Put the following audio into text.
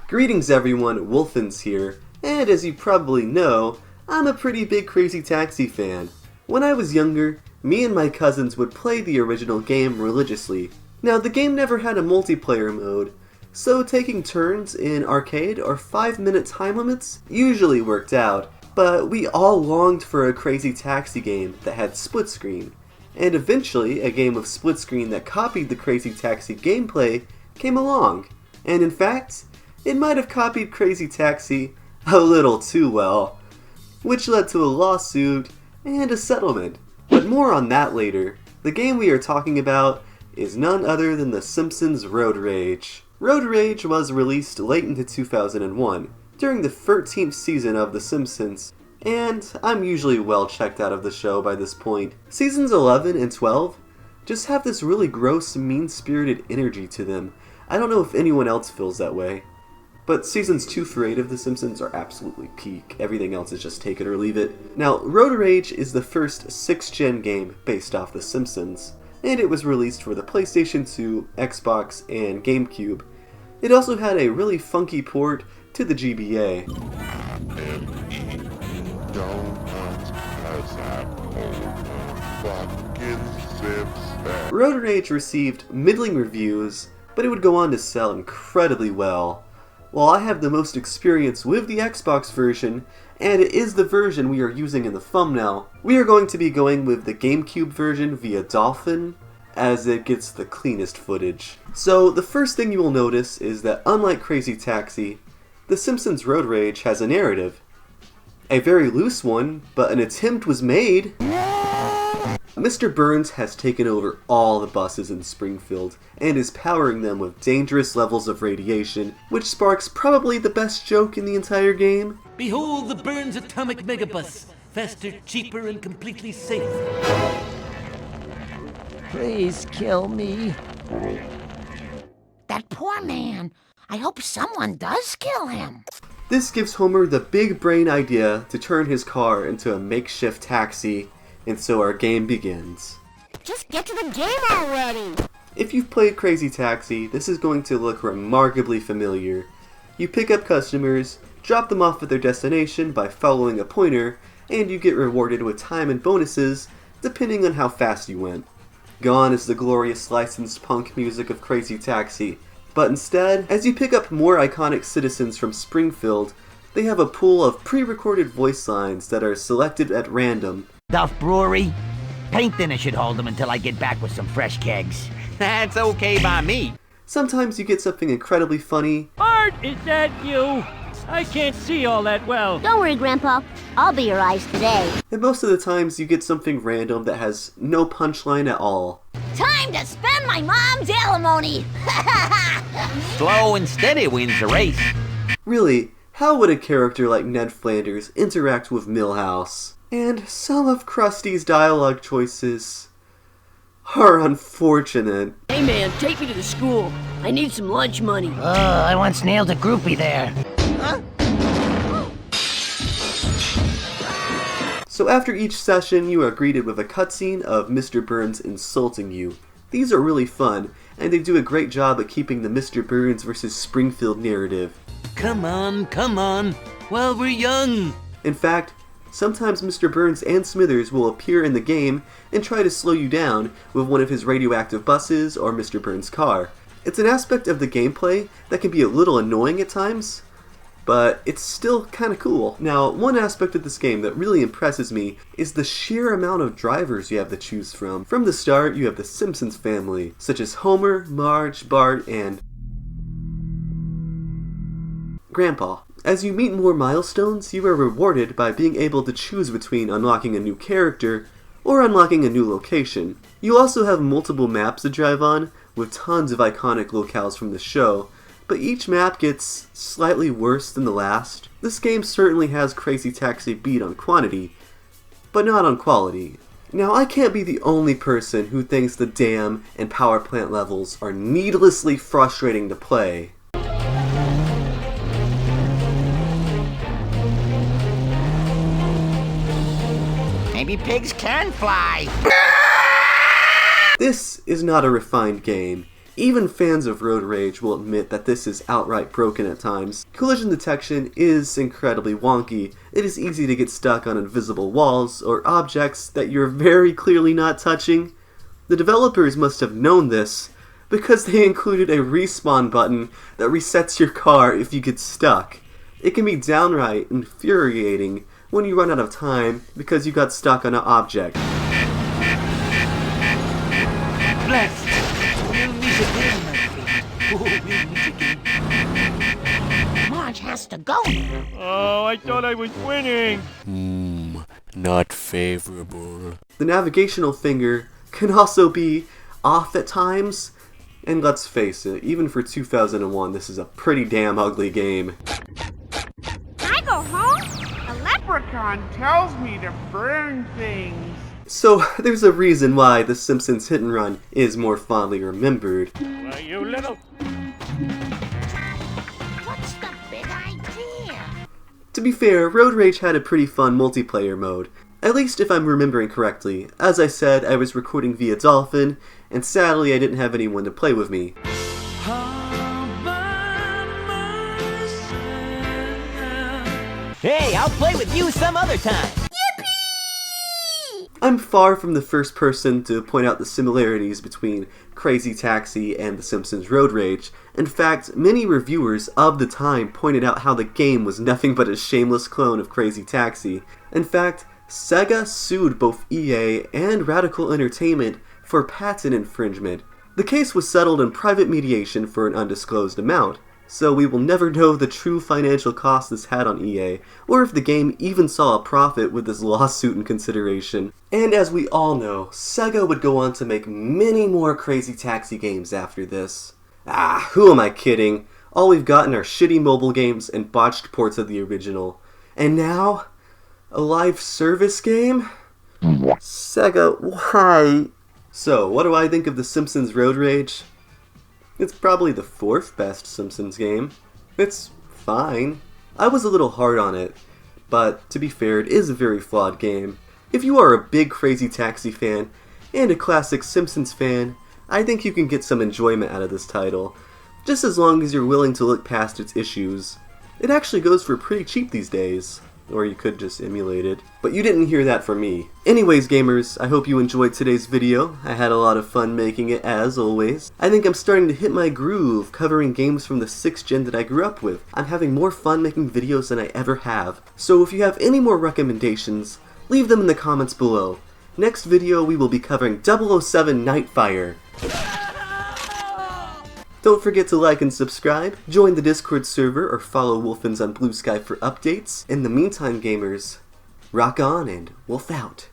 Greetings everyone, WolfinZ here, and as you probably know, I'm a pretty big Crazy Taxi fan. When I was younger, me and my cousins would play the original game religiously. Now the game never had a multiplayer mode, so taking turns in arcade or 5-minute time limits usually worked out, but we all longed for a Crazy Taxi game that had split screen. And eventually, a game of split screen that copied the Crazy Taxi gameplay came along. And in fact, it might have copied Crazy Taxi a little too well, which led to a lawsuit and a settlement. But more on that later. The game we are talking about is none other than the Simpsons Road Rage. Road Rage was released late into 2001, during the 13th season of The Simpsons, and I'm usually well checked out of the show by this point. Seasons 11 and 12 just have this really gross, mean-spirited energy to them. I don't know if anyone else feels that way. But seasons 2 through 8 of The Simpsons are absolutely peak. Everything else is just take it or leave it. Now, Road Rage is the first 6th-gen game based off The Simpsons, and it was released for the PlayStation 2, Xbox, and GameCube. It also had a really funky port to the GBA. Road Rage received middling reviews, but it would go on to sell incredibly well. While I have the most experience with the Xbox version, and it is the version we are using in the thumbnail, we are going to be going with the GameCube version via Dolphin, as it gets the cleanest footage. So the first thing you will notice is that unlike Crazy Taxi, The Simpsons Road Rage has a narrative. A very loose one, but an attempt was made. Mr. Burns has taken over all the buses in Springfield and is powering them with dangerous levels of radiation, which sparks probably the best joke in the entire game. Behold the Burns Atomic Megabus, faster, cheaper, and completely safe. Please kill me. That poor man. I hope someone does kill him. This gives Homer the big brain idea to turn his car into a makeshift taxi, and so our game begins. Just get to the game already! If you've played Crazy Taxi, this is going to look remarkably familiar. You pick up customers, drop them off at their destination by following a pointer, and you get rewarded with time and bonuses depending on how fast you went. Gone is the glorious licensed punk music of Crazy Taxi, but instead, as you pick up more iconic citizens from Springfield, they have a pool of pre-recorded voice lines that are selected at random. Duff Brewery? Paint thinner should hold them until I get back with some fresh kegs. That's okay by me. Sometimes you get something incredibly funny. Art, is that you? I can't see all that well. Don't worry, Grandpa. I'll be your eyes today. And most of the times you get something random that has no punchline at all. Time to spend my mom's alimony! Slow and steady wins the race. Really, how would a character like Ned Flanders interact with Milhouse? And some of Krusty's dialogue choices are unfortunate. Hey man, take me to the school. I need some lunch money. I once nailed a groupie there. So after each session, you are greeted with a cutscene of Mr. Burns insulting you. These are really fun, and they do a great job at keeping the Mr. Burns vs. Springfield narrative. Come on, while we're young. In fact, sometimes Mr. Burns and Smithers will appear in the game and try to slow you down with one of his radioactive buses or Mr. Burns' car. It's an aspect of the gameplay that can be a little annoying at times, but it's still kinda cool. Now, one aspect of this game that really impresses me is the sheer amount of drivers you have to choose from. From the start, you have the Simpsons family, such as Homer, Marge, Bart, and Grandpa. As you meet more milestones, you are rewarded by being able to choose between unlocking a new character or unlocking a new location. You also have multiple maps to drive on, with tons of iconic locales from the show, but each map gets slightly worse than the last. This game certainly has Crazy Taxi beat on quantity, but not on quality. Now, I can't be the only person who thinks the dam and power plant levels are needlessly frustrating to play. Maybe pigs can fly. This is not a refined game. Even fans of Road Rage will admit that this is outright broken at times. Collision detection is incredibly wonky. It is easy to get stuck on invisible walls or objects that you're very clearly not touching. The developers must have known this, because they included a respawn button that resets your car if you get stuck. It can be downright infuriating when you run out of time because you got stuck on an object. Blast! We'll meet again, my friend. Oh, we'll meet again. Marge has to go now. Oh, I thought I was winning. Not favorable. The navigational finger can also be off at times, and let's face it, even for 2001, this is a pretty damn ugly game. I go home? A leprechaun tells me to burn things. So, there's a reason why The Simpsons Hit and Run is more fondly remembered. Why, you little... What's the big idea? To be fair, Road Rage had a pretty fun multiplayer mode, at least if I'm remembering correctly. As I said, I was recording via Dolphin, and sadly I didn't have anyone to play with me. Hey, I'll play with you some other time. I'm far from the first person to point out the similarities between Crazy Taxi and The Simpsons Road Rage. In fact, many reviewers of the time pointed out how the game was nothing but a shameless clone of Crazy Taxi. In fact, Sega sued both EA and Radical Entertainment for patent infringement. The case was settled in private mediation for an undisclosed amount, so we will never know the true financial cost this had on EA, or if the game even saw a profit with this lawsuit in consideration. And as we all know, Sega would go on to make many more Crazy Taxi games after this. Who am I kidding? All we've gotten are shitty mobile games and botched ports of the original. And now, a live service game? Sega, why? So, what do I think of The Simpsons Road Rage? It's probably the 4th best Simpsons game. It's fine. I was a little hard on it, but to be fair, it is a very flawed game. If you are a big Crazy Taxi fan and a classic Simpsons fan, I think you can get some enjoyment out of this title, just as long as you're willing to look past its issues. It actually goes for pretty cheap these days. Or you could just emulate it. But you didn't hear that from me. Anyways, gamers, I hope you enjoyed today's video. I had a lot of fun making it, as always. I think I'm starting to hit my groove, covering games from the 6th gen that I grew up with. I'm having more fun making videos than I ever have. So if you have any more recommendations, leave them in the comments below. Next video, we will be covering 007 Nightfire. Don't forget to like and subscribe, join the Discord server, or follow WolfinZ on Blue Sky for updates. In the meantime, gamers, rock on and wolf out.